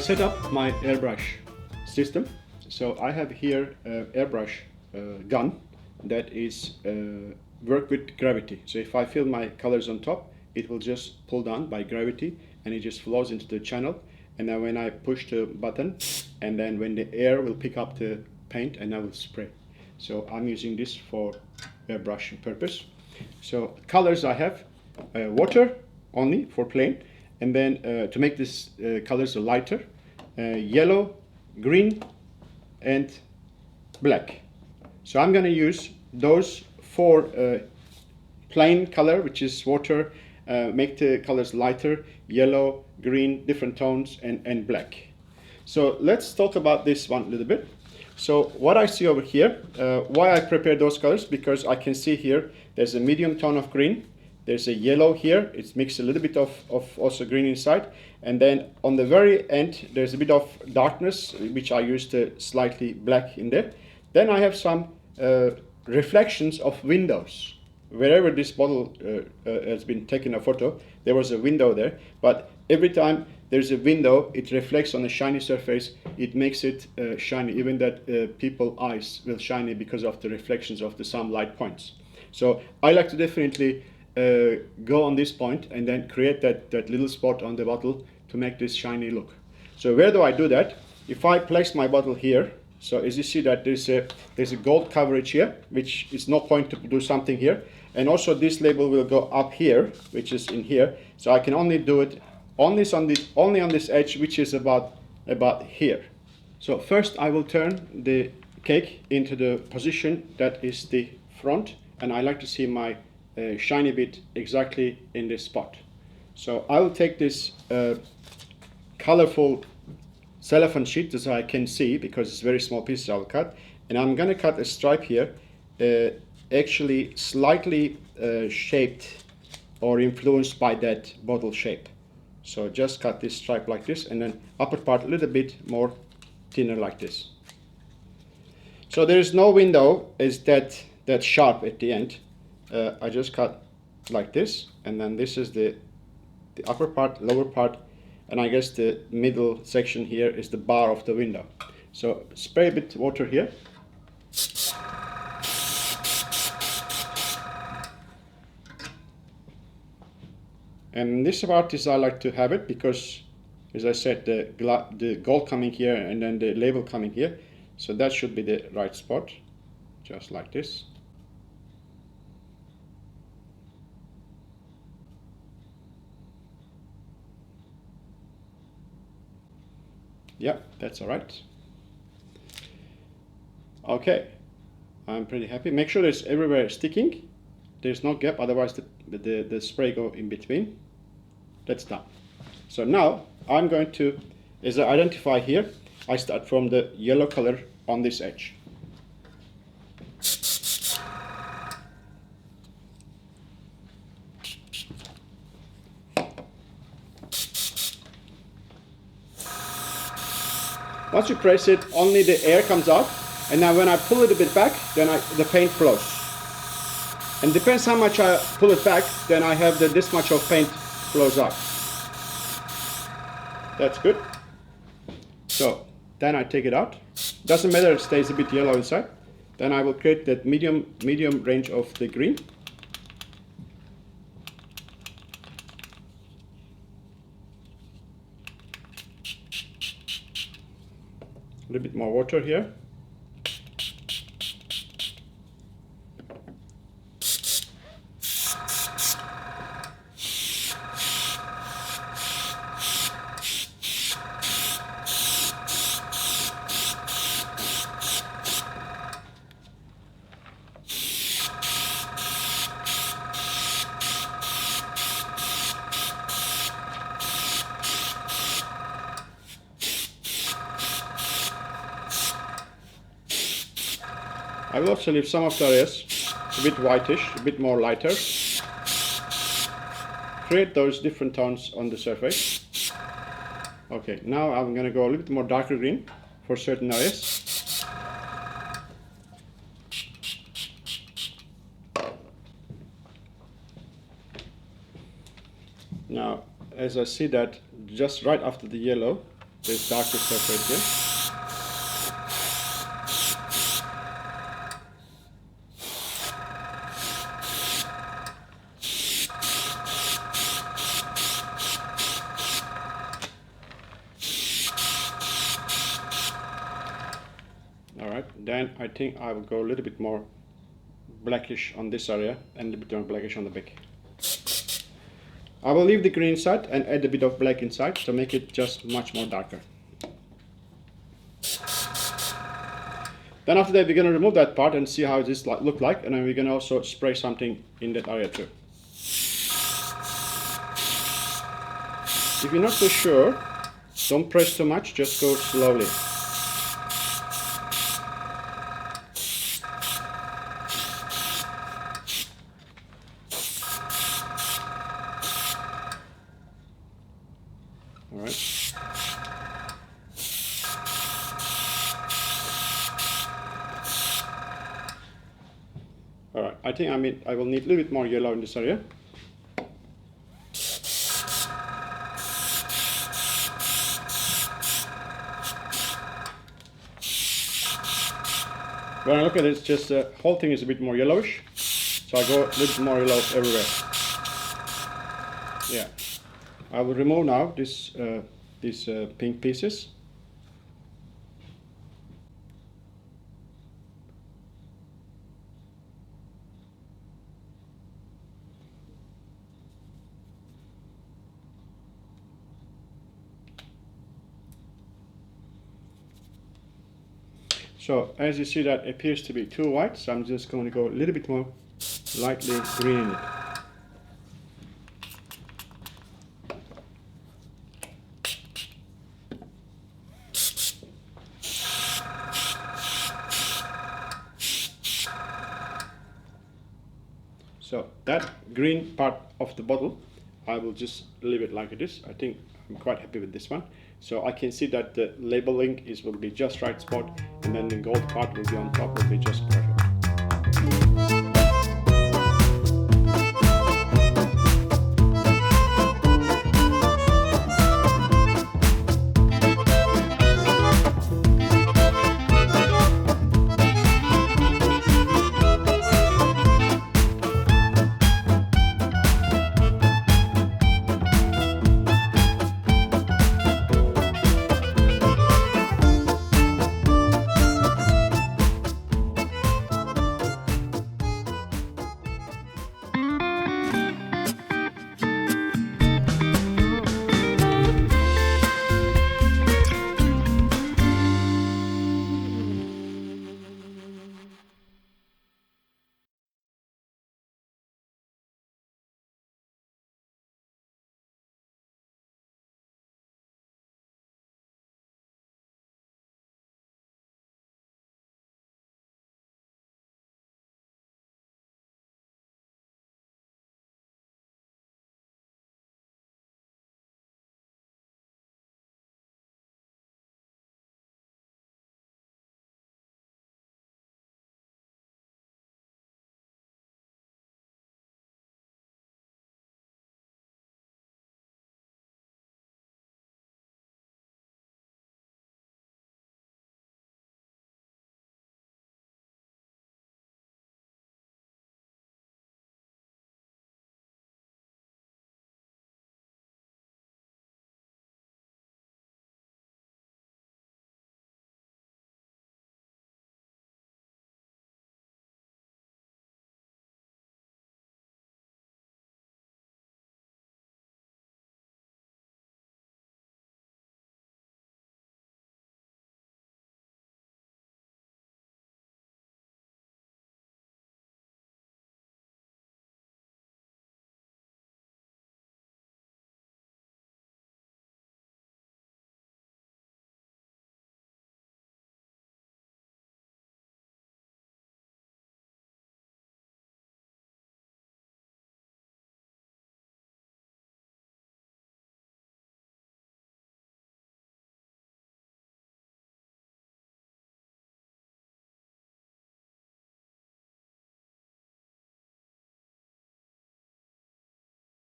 set up my airbrush system. So I have here an airbrush gun that is work with gravity. So if I fill my colors on top, it will just pull down by gravity and it just flows into the channel. And then when I push the button, and then when the air will pick up the paint and I will spray. So I'm using this for airbrush purpose. So colors I have water only for plain, and then to make this colors lighter, yellow, green, and black. So I'm going to use those four plain color, which is water, make the colors lighter, yellow, green, different tones, and black. So let's talk about this one a little bit. So what I see over here, why I prepared those colors, because I can see here there's a medium tone of green, there's a yellow here, it's mixed a little bit of also green inside, and then on the very end there's a bit of darkness, which I used slightly black in there. Then I have some reflections of windows. Wherever this bottle has been taken a photo, there was a window there, but every time there's a window, it reflects on a shiny surface, it makes it shiny, even that people's eyes will shiny because of the reflections of the sunlight points. So I like to definitely go on this point and then create that little spot on the bottle to make this shiny look. So where do I do that? If I place my bottle here, so as you see that there's a gold coverage here, which is no point to do something here. And also this label will go up here, which is in here. So I can only do it only on this edge, which is about here. So first I will turn the cake into the position that is the front, and I like to see my shiny bit exactly in this spot. So I will take this colorful cellophane sheet, as I can see, because it's very small pieces I'll cut, and I'm going to cut a stripe here, actually slightly shaped or influenced by that bottle shape. So just cut this stripe like this, and then upper part a little bit more thinner like this. So there is no window is that sharp at the end. I just cut like this, and then this is the upper part, lower part, and I guess the middle section here is the bar of the window. So spray a bit water here. And this part is I like to have it because, as I said, the gold coming here and then the label coming here. So that should be the right spot, just like this. Yeah, that's all right. Okay, I'm pretty happy. Make sure it's everywhere sticking. There's no gap, otherwise the spray go in between. That's done. So now I'm going to, as I identify here, I start from the yellow color on this edge. Once you press it, only the air comes out, and now when I pull it a bit back, then the paint flows. And depends how much I pull it back, then I have this much of paint flows out. That's good. So then I take it out. Doesn't matter, it stays a bit yellow inside. Then I will create that medium range of the green. A little bit more water here. I will also leave some of the areas a bit whitish, a bit more lighter. Create those different tones on the surface. Okay, now I'm going to go a little bit more darker green for certain areas. Now, as I see that just right after the yellow, There's darker stuff right here. Alright, then I think I will go a little bit more blackish on this area and a little bit more blackish on the back. I will leave the green inside and add a bit of black inside to make it just much more darker. Then after that we're going to remove that part and see how this look like, and then we're going to also spray something in that area too. If you're not so sure, don't press too much, just go slowly. Alright. Alright, I think I will need a little bit more yellow in this area. When I look at it, it's just the whole thing is a bit more yellowish, so I go a little bit more yellow everywhere. Yeah, I will remove now these pink pieces. So as you see, that appears to be too white, so I'm just going to go a little bit more lightly green in it. So that green part of the bottle, I will just leave it like it is. I think I'm quite happy with this one. So I can see that the labeling will be just right spot, and then the gold part will be on top, will be just perfect.